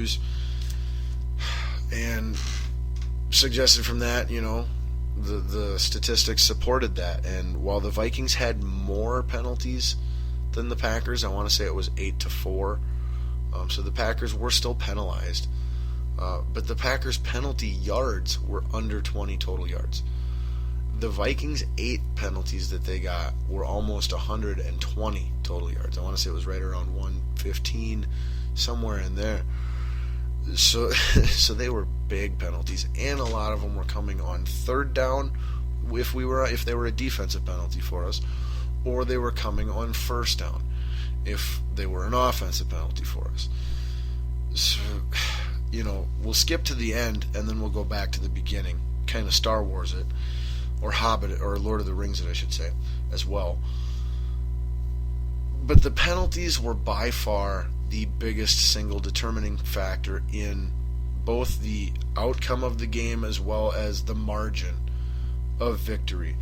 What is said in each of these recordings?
issues, and suggested from that, the statistics supported that. And while the Vikings had more penalties than the Packers, I want to say it was 8-4. So the Packers were still penalized. But the Packers' penalty yards were under 20 total yards. The Vikings' 8 penalties that they got were almost 120 total yards. I want to say it was right around 115, somewhere in there. So they were big penalties, and a lot of them were coming on third down if they were a defensive penalty for us, or they were coming on first down if they were an offensive penalty for us. So, we'll skip to the end and then we'll go back to the beginning, kind of Star Wars it, or Hobbit it, or Lord of the Rings it, I should say, as well. But the penalties were by far the biggest single determining factor in both the outcome of the game as well as the margin of victory.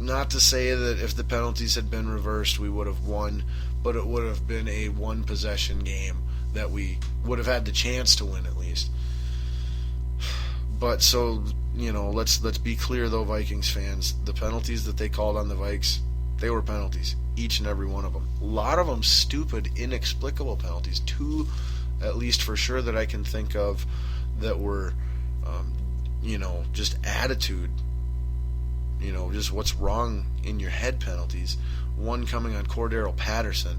Not to say that if the penalties had been reversed we would have won, but it would have been a one-possession game that we would have had the chance to win at least. But so, let's be clear though, Vikings fans, the penalties that they called on the Vikes, they were penalties, each and every one of them. A lot of them stupid, inexplicable penalties. 2, at least for sure, that I can think of that were, just attitude, just what's wrong in your head penalties. One coming on Cordero Patterson,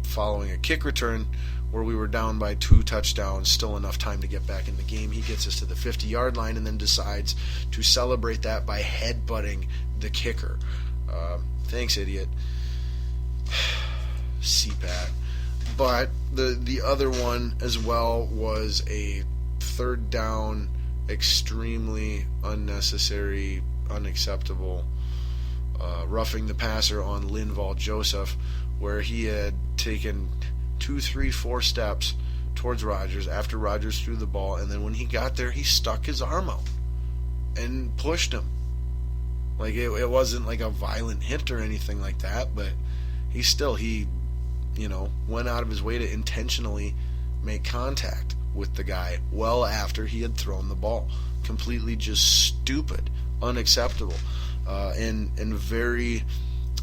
following a kick return where we were down by 2 touchdowns, still enough time to get back in the game. He gets us to the 50-yard line and then decides to celebrate that by headbutting the kicker. Thanks, idiot. CPAT. But the other one as well was a third down, extremely unnecessary, unacceptable roughing the passer on Linval Joseph, where he had taken 2, 3, 4 steps towards Rodgers after Rodgers threw the ball, and then when he got there, he stuck his arm out and pushed him. Like, it wasn't like a violent hit or anything like that, but he went out of his way to intentionally make contact with the guy well after he had thrown the ball. Completely just stupid, unacceptable, and very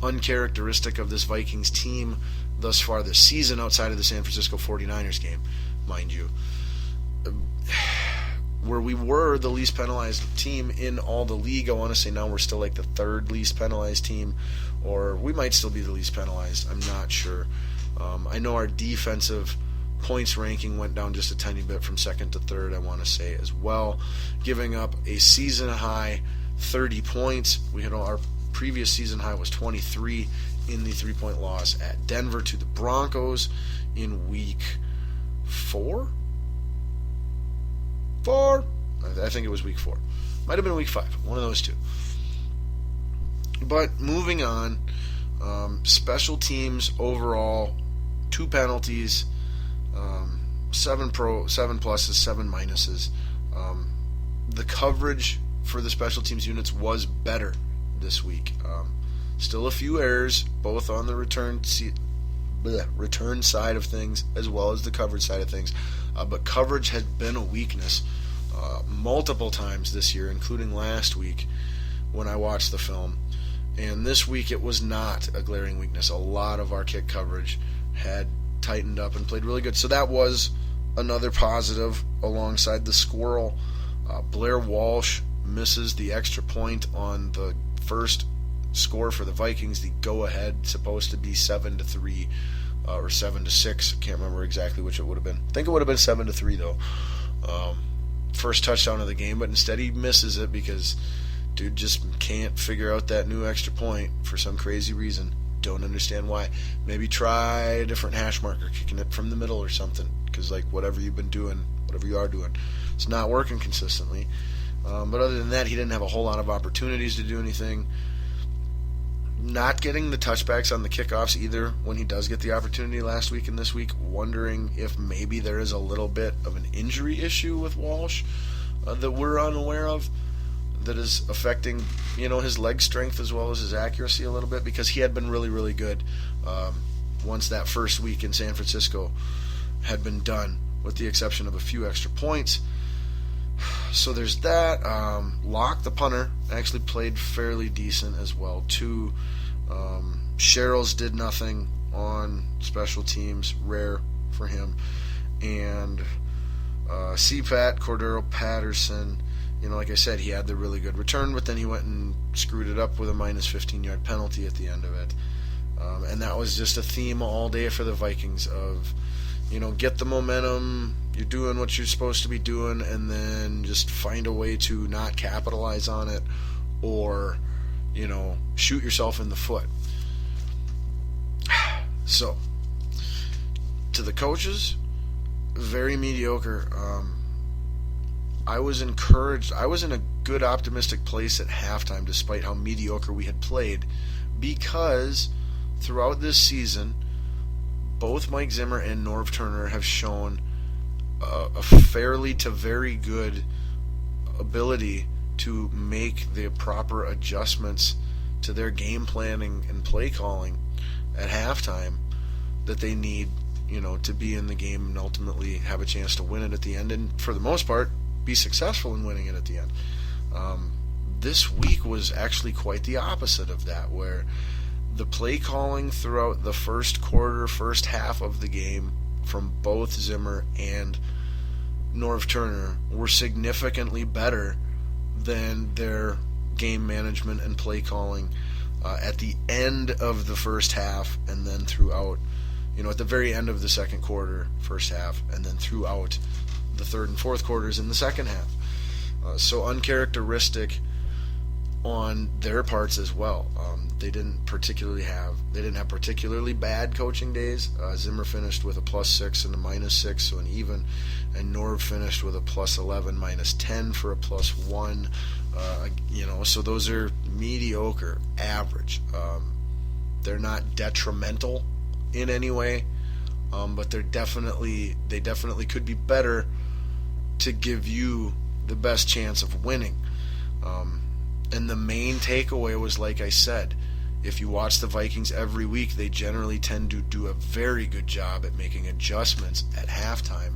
uncharacteristic of this Vikings team thus far this season, outside of the San Francisco 49ers game, mind you, where we were the least penalized team in all the league. I want to say now we're still like the 3rd least penalized team, or we might still be the least penalized. I'm not sure. I know our defensive points ranking went down just a tiny bit from 2nd to 3rd, I want to say as well, giving up a season high 30 points. We had our previous season high was 23 in the 3-point loss at Denver to the Broncos in week 4? I think it was week 4. Might have been week 5. One of those two. But moving on, special teams overall, 2 penalties, 7 pluses, 7 minuses. The coverage for the special teams units was better this week. Still a few errors, both on the return side of things as well as the coverage side of things. But coverage has been a weakness multiple times this year, including last week when I watched the film. And this week it was not a glaring weakness. A lot of our kick coverage had tightened up and played really good. So that was another positive alongside the squirrel. Blair Walsh misses the extra point on the first score for the Vikings, the go-ahead, supposed to be 7-3 or 7-6. I can't remember exactly which it would have been. I think it would have been 7-3 though. First touchdown of the game, but instead he misses it because dude just can't figure out that new extra point for some crazy reason. Don't understand why. Maybe try a different hash marker, kicking it from the middle or something, because like whatever you are doing, it's not working consistently. But other than that, he didn't have a whole lot of opportunities to do anything. Not getting the touchbacks on the kickoffs either when he does get the opportunity last week and this week. Wondering if maybe there is a little bit of an injury issue with Walsh that we're unaware of, that is affecting, his leg strength as well as his accuracy a little bit, because he had been really, really good once that first week in San Francisco had been done, with the exception of a few extra points. So there's that. Locke, the punter, actually played fairly decent as well, too. Sherrills did nothing on special teams, rare for him. And CPAT, Cordero Patterson, like I said, he had the really good return, but then he went and screwed it up with a minus 15-yard penalty at the end of it. And that was just a theme all day for the Vikings of, get the momentum, you're doing what you're supposed to be doing, and then just find a way to not capitalize on it or, shoot yourself in the foot. So, to the coaches, very mediocre. I was encouraged. I was in a good optimistic place at halftime despite how mediocre we had played, because throughout this season, both Mike Zimmer and Norv Turner have shown a fairly to very good ability to make the proper adjustments to their game planning and play calling at halftime that they need, to be in the game and ultimately have a chance to win it at the end, and for the most part, be successful in winning it at the end. This week was actually quite the opposite of that, where the play calling throughout the first quarter, first half of the game from both Zimmer and Norv Turner were significantly better than their game management and play calling at the end of the first half, and then throughout, at the very end of the second quarter, first half, and then throughout the third and fourth quarters in the second half. So uncharacteristic on their parts as well. They didn't have particularly bad coaching days. Zimmer finished with a +6 and a -6, so an even, and Norv finished with a +11, -10 for a +1. So those are mediocre, average. They're not detrimental in any way, but they definitely could be better to give you the best chance of winning. And the main takeaway was, like I said, if you watch the Vikings every week, they generally tend to do a very good job at making adjustments at halftime.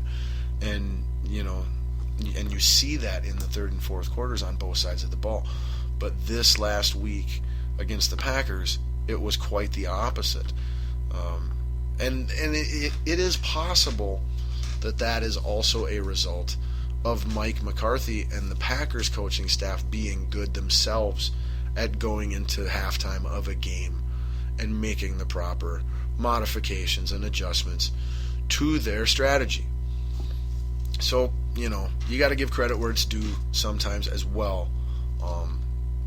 And, and you see that in the third and fourth quarters on both sides of the ball. But this last week against the Packers, it was quite the opposite. And it is possible that is also a result of Mike McCarthy and the Packers coaching staff being good themselves at going into halftime of a game and making the proper modifications and adjustments to their strategy. So, you got to give credit where it's due sometimes as well.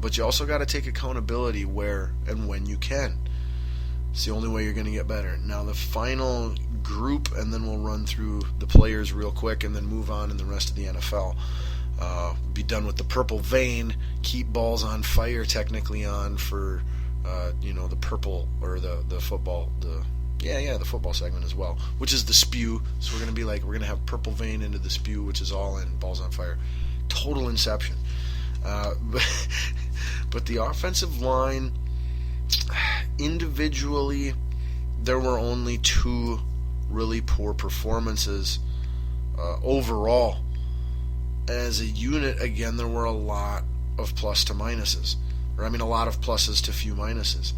But you also got to take accountability where and when you can. It's the only way you're going to get better. Now, the final group, and then we'll run through the players real quick and then move on in the rest of the NFL. Be done with the purple vein, keep balls on fire technically on for, the purple, or the football, the football segment as well, which is the spew. So we're going to have purple vein into the spew, which is all in balls on fire. Total inception. But the offensive line, individually, there were only 2 really poor performances overall. As a unit, again, there were a lot of plus to minuses, a lot of pluses to few minuses.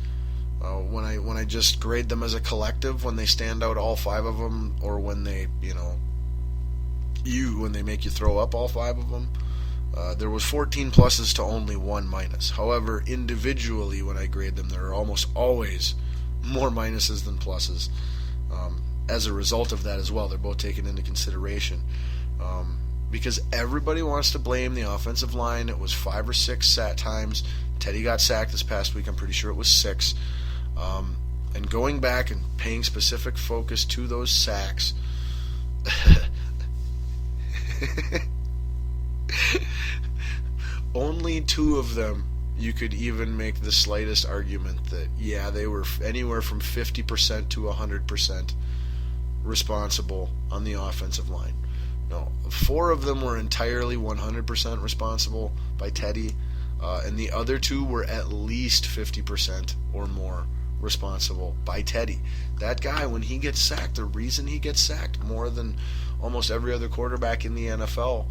When I just grade them as a collective, when they stand out, all 5 of them, or when they when they make you throw up, all 5 of them, there was 14 pluses to only 1 minus. However, individually, when I grade them, there are almost always more minuses than pluses. As a result of that as well, they're both taken into consideration. Because everybody wants to blame the offensive line. It was 5 or 6 times. Teddy got sacked this past week. I'm pretty sure it was 6. And going back and paying specific focus to those sacks, only 2 of them you could even make the slightest argument that, they were anywhere from 50% to 100% responsible on the offensive line. No, 4 of them were entirely 100% responsible by Teddy, and the other 2 were at least 50% or more responsible by Teddy. That guy, when he gets sacked, the reason he gets sacked more than almost every other quarterback in the NFL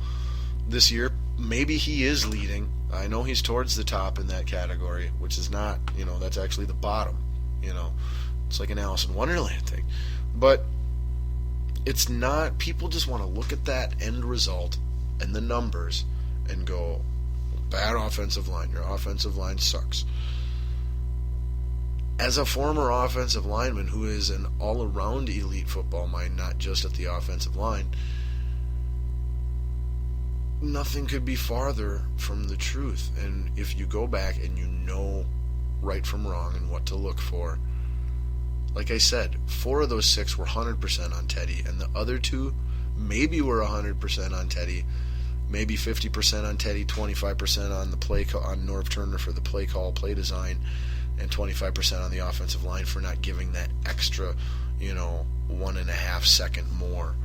this year, maybe he is leading. I know he's towards the top in that category, which is not, that's actually the bottom. It's like an Alice in Wonderland thing. But it's not, people just want to look at that end result and the numbers and go, bad offensive line, your offensive line sucks. As a former offensive lineman who is an all-around elite football mind, not just at the offensive line, nothing could be farther from the truth. And if you go back and you know right from wrong and what to look for, like I said, 4 of those 6 were 100% on Teddy, and the other 2 maybe were 100% on Teddy, maybe 50% on Teddy, 25% on the play on Norv Turner for the play call, play design, and 25% on the offensive line for not giving that extra, 1.5 second more.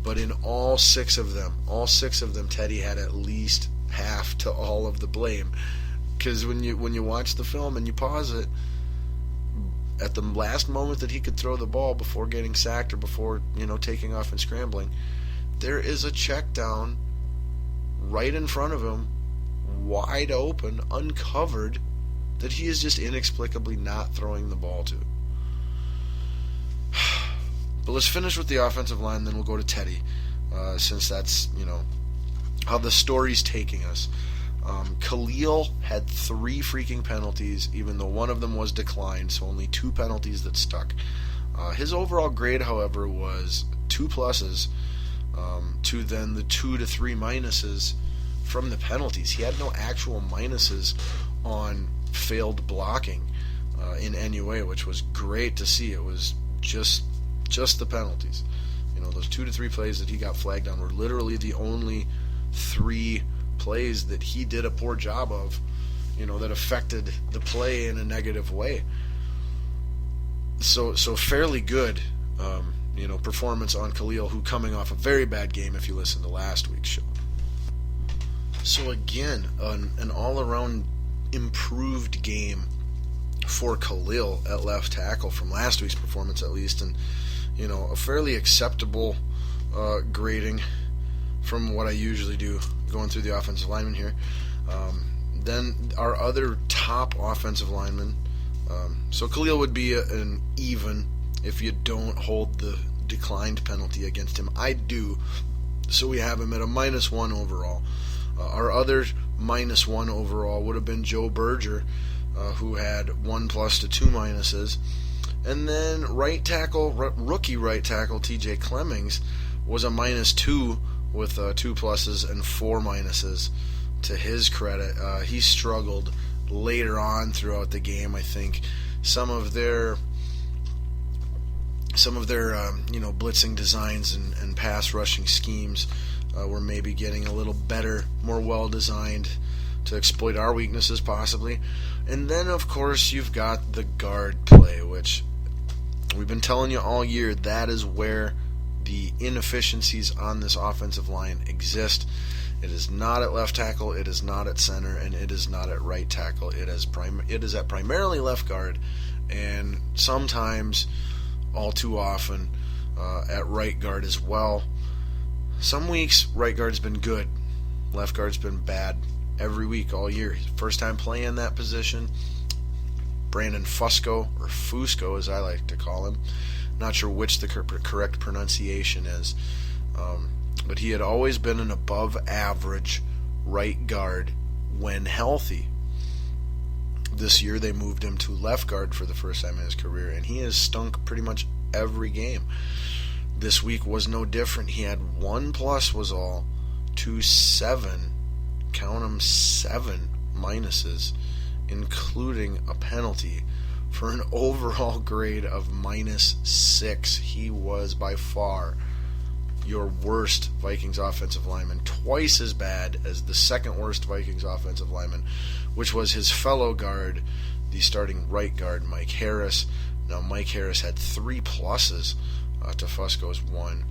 But in all 6 of them, Teddy had at least half to all of the blame. Because when you watch the film and you pause it, at the last moment that he could throw the ball before getting sacked or before, taking off and scrambling, there is a check down right in front of him, wide open, uncovered, that he is just inexplicably not throwing the ball to. But let's finish with the offensive line, then we'll go to Teddy, since that's, how the story's taking us. Khalil had 3 freaking penalties, even though one of them was declined, so only 2 penalties that stuck. His overall grade, however, was 2 pluses to then the 2 to 3 minuses from the penalties. He had no actual minuses on failed blocking in any way, which was great to see. It was just the penalties. Those 2 to 3 plays that he got flagged on were literally the only 3 plays that he did a poor job of, that affected the play in a negative way. So fairly good, performance on Khalil, who coming off a very bad game if you listen to last week's show. So again, an all-around improved game for Khalil at left tackle from last week's performance at least, and a fairly acceptable grading from what I usually do going through the offensive lineman here. Then our other top offensive lineman, so Khalil would be an even if you don't hold the declined penalty against him. I do, so we have him at a -1 overall. Our other -1 overall would have been Joe Berger, who had 1+ to 2 minuses. And then rookie right tackle TJ Clemmings was a -2 with 2 pluses and 4 minuses. To his credit, he struggled later on throughout the game. I think some of their blitzing designs and pass rushing schemes were maybe getting a little better, more well designed to exploit our weaknesses possibly. And then of course you've got the guard play, which we've been telling you all year, that is where the inefficiencies on this offensive line exist. It is not at left tackle, it is not at center, and it is not at right tackle. It is at primarily left guard, and sometimes, all too often, at right guard as well. Some weeks, right guard's been good, left guard's been bad every week all year. First time playing that position, Brandon Fusco, or Fusco as I like to call him. Not sure which the correct pronunciation is, but he had always been an above average right guard when healthy. This year they moved him to left guard for the first time in his career, and he has stunk pretty much every game. This week was no different. He had 1+ was all to 7, count them, 7 minuses, including a penalty, for an overall grade of -6. He was by far your worst Vikings offensive lineman, twice as bad as the second worst Vikings offensive lineman, which was his fellow guard, the starting right guard, Mike Harris. Now, Mike Harris had 3 pluses to Fusco's 1,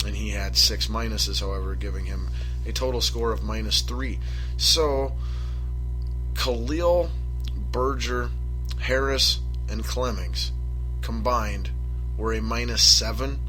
and he had 6 minuses, however, giving him a total score of -3. So, Khalil, Berger, Harris and Clemmings combined were a -7.